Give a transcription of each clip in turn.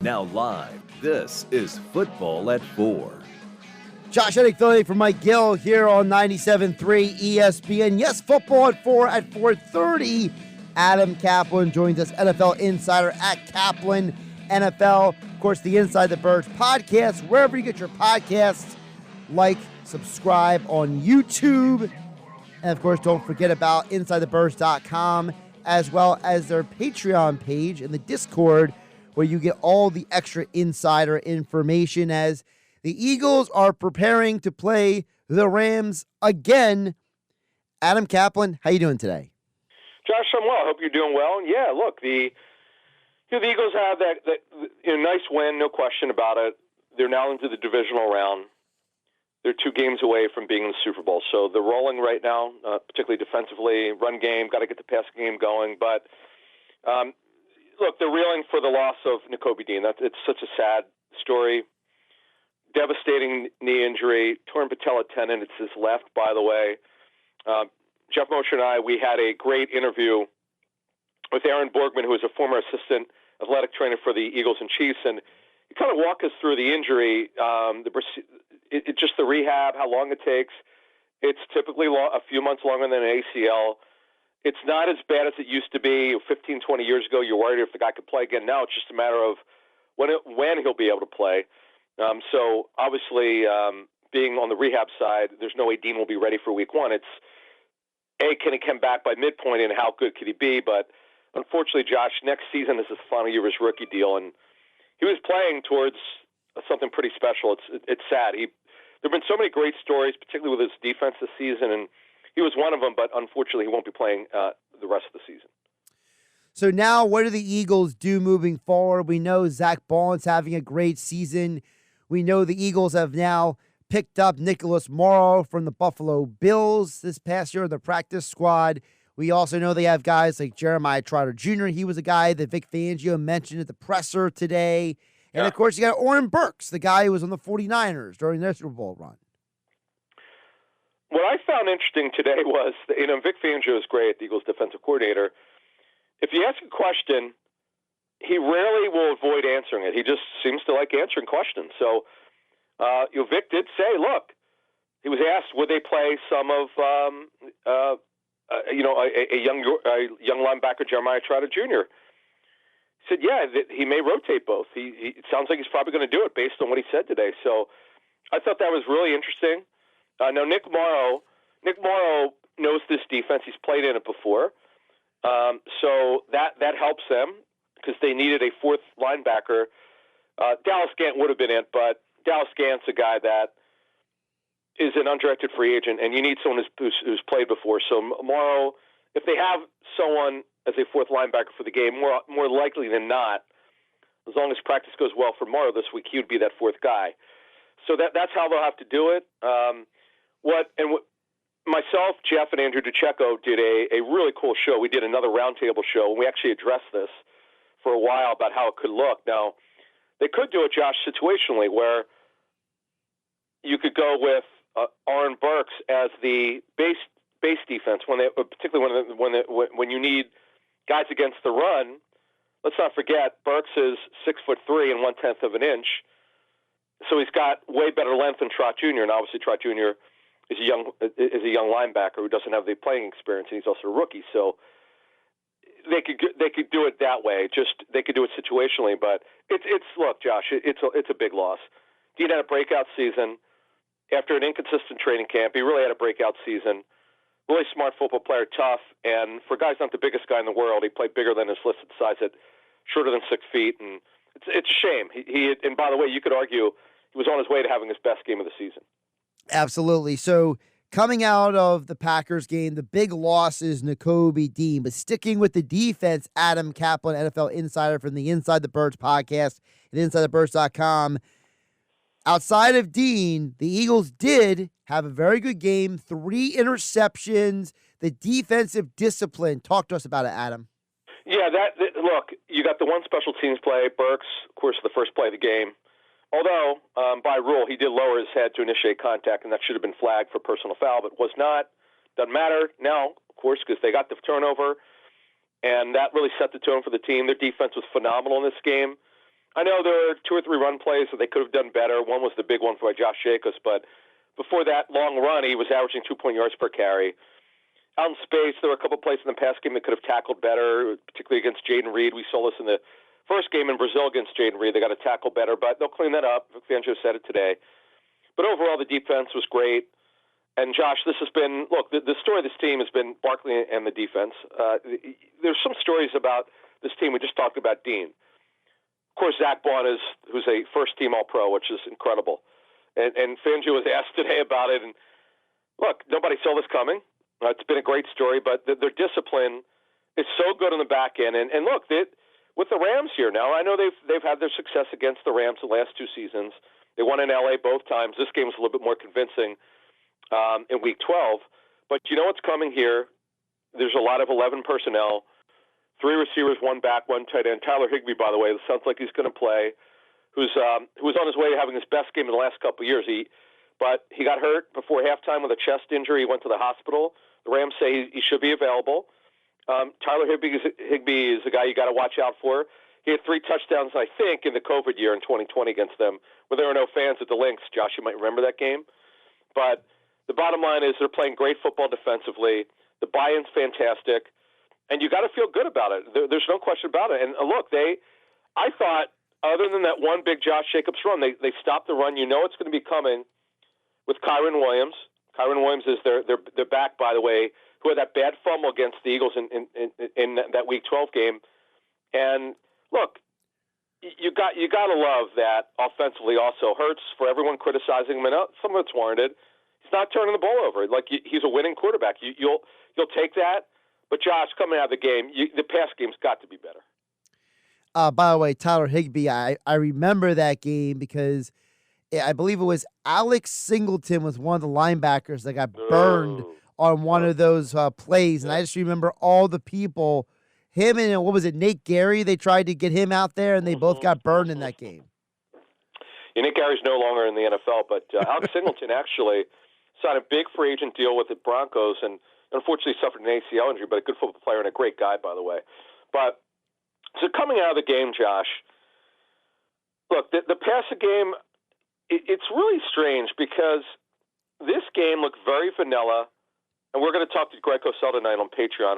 Now live, this is Football at 4. Josh Hennick filling for Mike Gill here on 97.3 ESPN. Yes, Football at 4 at 4:30. Adam Caplan joins us, NFL insider at Caplan NFL. Of course, the Inside the Birds podcast, wherever you get your podcasts. Like, subscribe on YouTube. And, of course, don't forget about InsideTheBirds.com, as well as their Patreon page and the Discord, where you get all the extra insider information as the Eagles are preparing to play the Rams again. Adam Caplan, how you doing today? Josh, I'm well. I hope you're doing well. And yeah, look, the Eagles have that nice win, no question about it. They're now into the divisional round. They're 2 games away from being in the Super Bowl. So they're rolling right now, particularly defensively. Run game, got to get the pass game going. But look, they're reeling for the loss of Nakobe Dean. It's such a sad story. Devastating knee injury, torn patella tendon. It's his left, by the way. Jeff Mosher and I, we had a great interview with Aaron Borgman, who is a former assistant athletic trainer for the Eagles and Chiefs, and he kind of walked us through the injury, just the rehab, how long it takes. It's typically a few months longer than an ACL. It's not as bad as it used to be 15, 20 years ago. You're worried if the guy could play again. Now it's just a matter of when he'll be able to play. So obviously, being on the rehab side, there's no way Dean will be ready for week 1. It's, can he come back by midpoint, and how good could he be? But unfortunately, Josh, next season is his final year of his rookie deal, and he was playing towards something pretty special. It's sad. There have been so many great stories, particularly with his defense this season, and he was one of them, but unfortunately he won't be playing the rest of the season. So now what do the Eagles do moving forward? We know Zach Bond's having a great season. We know the Eagles have now picked up Nicholas Morrow from the Buffalo Bills this past year in the practice squad. We also know they have guys like Jeremiah Trotter Jr. He was a guy that Vic Fangio mentioned at the presser today. And, of course, you got Oren Burks, the guy who was on the 49ers during their Super Bowl run. What I found interesting today was that, Vic Fangio is great, the Eagles defensive coordinator. If you ask a question, he rarely will avoid answering it. He just seems to like answering questions. So, Vic did say, look, he was asked, would they play some of, a young linebacker, Jeremiah Trotter Jr.? He said, yeah, he may rotate both. It sounds like he's probably going to do it based on what he said today. So I thought that was really interesting. Now, Nick Morrow knows this defense. He's played in it before. So that helps them because they needed a 4th linebacker. Dallas Gant would have been it, but Dallas Gant's a guy that is an undrafted free agent, and you need someone who's played before. So Morrow, if they have someone as a 4th linebacker for the game, more likely than not, as long as practice goes well for Morrow this week, he would be that 4th guy. So that's how they'll have to do it. Myself, Jeff, and Andrew DiCecco did a really cool show. We did another roundtable show, and we actually addressed this for a while about how it could look. Now, they could do it, Josh, situationally, where you could go with Oren Burks as the base defense, particularly when you need guys against the run. Let's not forget, Burks is 6'3" and 1/10 of an inch, so he's got way better length than Trot Jr. And obviously, Trot Jr. is a young linebacker who doesn't have the playing experience, and he's also a rookie. So they could do it that way. They could do it situationally, but look, Josh, it's a big loss. Dean had a breakout season after an inconsistent training camp. He really had a breakout season. Really smart football player, tough, and for a guy who's not the biggest guy in the world, he played bigger than his listed size at shorter than 6 feet, and it's a shame. And by the way, you could argue he was on his way to having his best game of the season. Absolutely. So coming out of the Packers game, the big loss is Nakobe Dean. But sticking with the defense, Adam Caplan, NFL insider from the Inside the Birds podcast at InsideTheBirds.com. Outside of Dean, the Eagles did have a very good game, 3 interceptions, the defensive discipline. Talk to us about it, Adam. Yeah, look, you got the one special teams play, Burks, of course, the first play of the game. Although, by rule, he did lower his head to initiate contact, and that should have been flagged for personal foul, but was not. Doesn't matter now, of course, because they got the turnover, and that really set the tone for the team. Their defense was phenomenal in this game. I know there were 2 or 3 run plays that they could have done better. One was the big one by Josh Jacobs, but before that long run, he was averaging 2 yards per carry. Out in space, there were a couple of plays in the pass game that could have tackled better, particularly against Jaden Reed. We saw this in the first game in Brazil against Jaden Reed. They got to tackle better, but they'll clean that up. Vic Fangio said it today. But overall, the defense was great. And, Josh, this has been – look, the story of this team has been Barkley and the defense. There's some stories about this team. We just talked about Dean. Of course, Zach Bond who's a first-team All-Pro, which is incredible. And Fangio was asked today about it. And, look, nobody saw this coming. It's been a great story, but their discipline is so good on the back end. And look, with the Rams here now, I know they've had their success against the Rams the last 2 seasons. They won in L.A. both times. This game was a little bit more convincing in Week 12. But you know what's coming here? There's a lot of 11 personnel, 3 receivers, 1 back, 1 tight end. Tyler Higbee, by the way, it sounds like he's going to play, who was on his way to having his best game in the last couple of years. But he got hurt before halftime with a chest injury. He went to the hospital. The Rams say he should be available. Tyler Higbee is the guy you got to watch out for. He had 3 touchdowns, I think, in the COVID year in 2020 against them, where there were no fans at the Lynx. Josh, you might remember that game. But the bottom line is they're playing great football defensively. The buy-in's fantastic. And you got to feel good about it. There's no question about it. And look, I thought, other than that one big Josh Jacobs run, they stopped the run. You know it's going to be coming with Kyren Williams. Kyren Williams is their back, by the way, who had that bad fumble against the Eagles in that Week 12 game. And look, you got to love that offensively. Also, Hurts, for everyone criticizing him, and some of it's warranted. He's not turning the ball over. Like he's a winning quarterback. You'll take that. But Josh, coming out of the game, the pass game's got to be better. By the way, Tyler Higbee, I remember that game because I believe it was Alex Singleton was one of the linebackers that got burned on one of those plays. And I just remember all the people, him and, what was it, Nate Gary, they tried to get him out there, and they both got burned in that game. Yeah, Nate Gary's no longer in the NFL, but Alex Singleton actually signed a big free agent deal with the Broncos and unfortunately suffered an ACL injury, but a good football player and a great guy, by the way. But so coming out of the game, Josh, look, the passing game, it's really strange because this game looked very vanilla, and we're going to talk to Greg Cosell tonight on Patreon,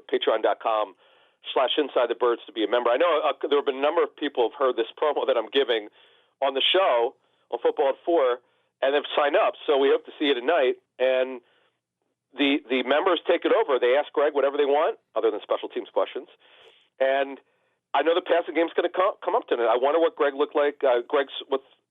patreon.com/InsideTheBirds to be a member. I know there have been a number of people who have heard this promo that I'm giving on the show on Football at 4, and have signed up, so we hope to see you tonight. And the members take it over. They ask Greg whatever they want, other than special teams questions. And I know the passing game's going to come up tonight. I wonder what Greg looked like. Greg's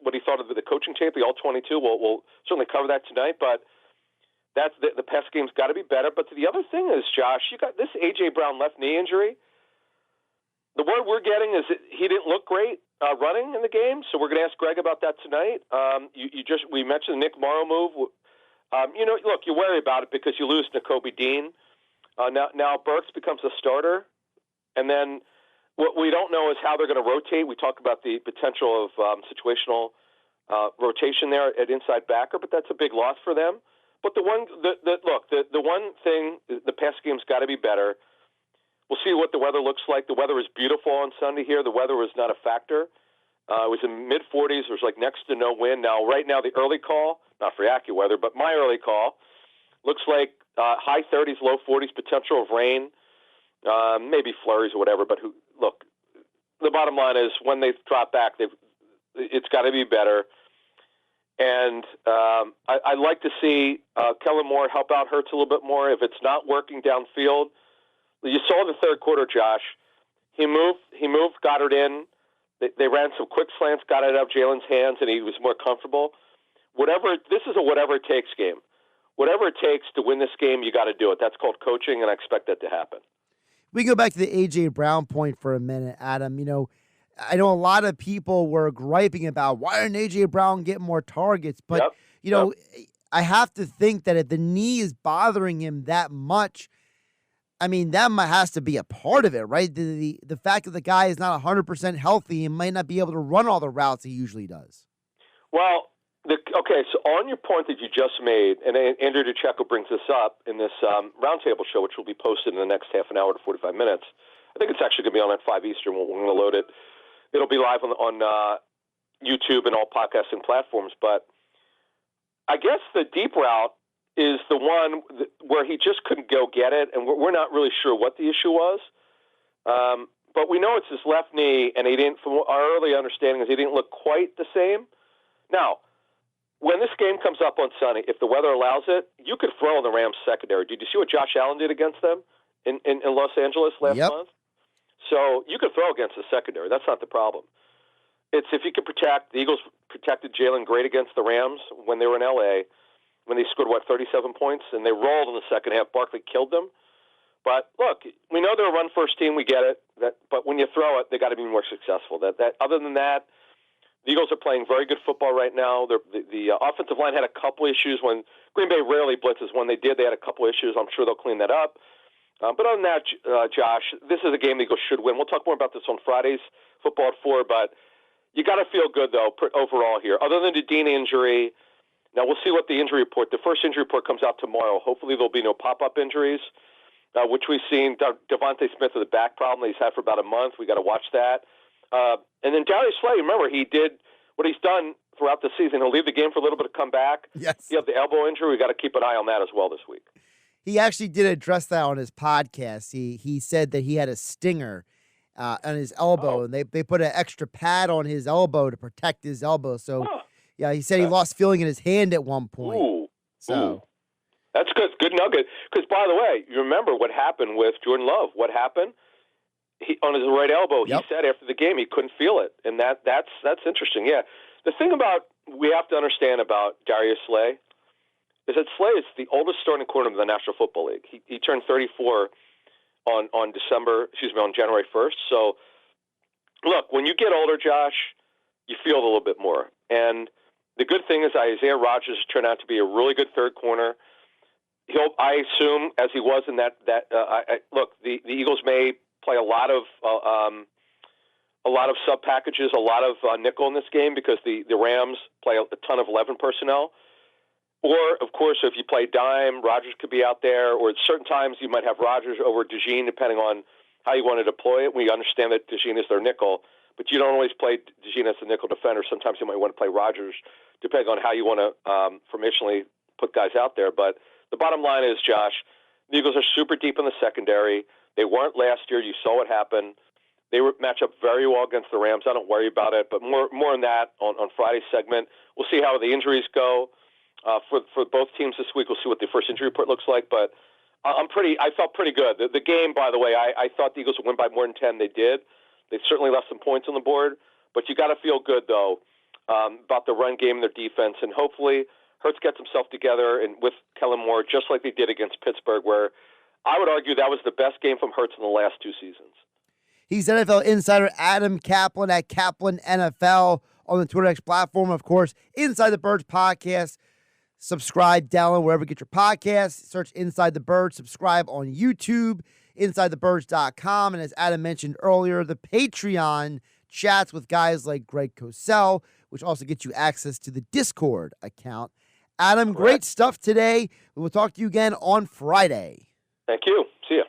what he thought of the coaching tape, the All-22. We'll certainly cover that tonight. But that's the pass game's got to be better. But the other thing is, Josh, you got this A.J. Brown left knee injury. The word we're getting is that he didn't look great running in the game. So we're going to ask Greg about that tonight. We mentioned the Nick Morrow move. Look, you worry about it because you lose Nakobe Dean. Now Burks becomes a starter. And then what we don't know is how they're going to rotate. We talk about the potential of situational rotation there at inside backer, but that's a big loss for them. But the one thing, the pass game's got to be better. We'll see what the weather looks like. The weather is beautiful on Sunday here. The weather was not a factor. It was in mid-40s. There was like next to no wind. Now, right now, the early call, not for AccuWeather, but my early call, looks like high 30s, low 40s, potential of rain, maybe flurries or whatever. But look, the bottom line is when they drop back, it's got to be better. And I'd like to see Kellen Moore help out Hurts a little bit more. If it's not working downfield, you saw the third quarter, Josh. He moved Goddard in. They ran some quick slants, got it out of Jalen's hands, and he was more comfortable. This is a whatever it takes game. Whatever it takes to win this game, you got to do it. That's called coaching, and I expect that to happen. We go back to the A.J. Brown point for a minute, Adam. I know a lot of people were griping about why didn't A.J. Brown get more targets, but I have to think that if the knee is bothering him that much, that has to be a part of it, right? The fact that the guy is not 100% healthy and might not be able to run all the routes he usually does. Well, so on your point that you just made, and Andrew DiCecco brings this up in this roundtable show, which will be posted in the next half an hour to 45 minutes. I think it's actually going to be on at 5 Eastern. We're going to load it. it'll be live on YouTube and all podcasting platforms. But I guess the deep route is the one where he just couldn't go get it, and we're not really sure what the issue was. But we know it's his left knee, and he didn't. From our early understanding, is he didn't look quite the same. Now, when this game comes up on Sunday, if the weather allows it, you could throw in the Rams secondary. Did you see what Josh Allen did against them in Los Angeles last month? So you could throw against the secondary. That's not the problem. It's if you could protect. The Eagles protected Jalen great against the Rams when they were in L.A., when they scored, 37 points, and they rolled in the second half. Barkley killed them. But, look, we know they're a run-first team. We get it. But when you throw it, they got to be more successful. Other than that, the Eagles are playing very good football right now. The offensive line had a couple issues when Green Bay rarely blitzes. When they did, they had a couple issues. I'm sure they'll clean that up. But other than that, Josh, this is a game the Eagles should win. We'll talk more about this on Friday's Football at 4, but you got to feel good, though, overall here. Other than the Dean injury, now we'll see what the injury report, the first injury report comes out tomorrow. Hopefully there'll be no pop-up injuries, which we've seen. Devontae Smith with a back problem that he's had for about a month. We got to watch that. And then Darius Slay, remember, he did what he's done throughout the season. He'll leave the game for a little bit to come back. Yes. You have the elbow injury. We got to keep an eye on that as well this week. He actually did address that on his podcast. He said that he had a stinger on his elbow, and they put an extra pad on his elbow to protect his elbow. So, yeah, he said he lost feeling in his hand at one point. Ooh. That's good. Good nugget. Because, by the way, you remember what happened with Jordan Love. What happened? On his right elbow, he said after the game he couldn't feel it. And that's interesting. Yeah. The thing we have to understand about Darius Slay is that Slay is the oldest starting corner of the National Football League. He turned 34 on January 1st. So, look, when you get older, Josh, you feel it a little bit more. And the good thing is Isaiah Rodgers turned out to be a really good third corner. I assume, as he was in look, the Eagles may play a lot of sub packages, a lot of nickel in this game because the Rams play a ton of 11 personnel. Or, of course, if you play dime, Rodgers could be out there. Or at certain times you might have Rodgers over DeJean, depending on how you want to deploy it. We understand that DeJean is their nickel, but you don't always play DeJean as the nickel defender. Sometimes you might want to play Rodgers, depending on how you want to formationally put guys out there. But the bottom line is, Josh, the Eagles are super deep in the secondary. They weren't last year. You saw what happened. They match up very well against the Rams. I don't worry about it. But more on that on Friday's segment. We'll see how the injuries go for both teams this week. We'll see what the first injury report looks like. But I felt pretty good. The game, by the way, I thought the Eagles would win by more than 10. They did. They certainly left some points on the board. But you got to feel good, though, about the run game and their defense. And hopefully Hurts gets himself together and with Kellen Moore, just like they did against Pittsburgh, where I would argue that was the best game from Hurts in the last two seasons. He's NFL insider Adam Caplan at Caplan NFL on the Twitter X platform. Of course, Inside the Birds podcast. Subscribe, download wherever you get your podcasts. Search Inside the Birds. Subscribe on YouTube, InsideTheBirds.com. And as Adam mentioned earlier, the Patreon chats with guys like Greg Cosell, which also gets you access to the Discord account. Adam, great stuff today. We will talk to you again on Friday. Thank you. See ya.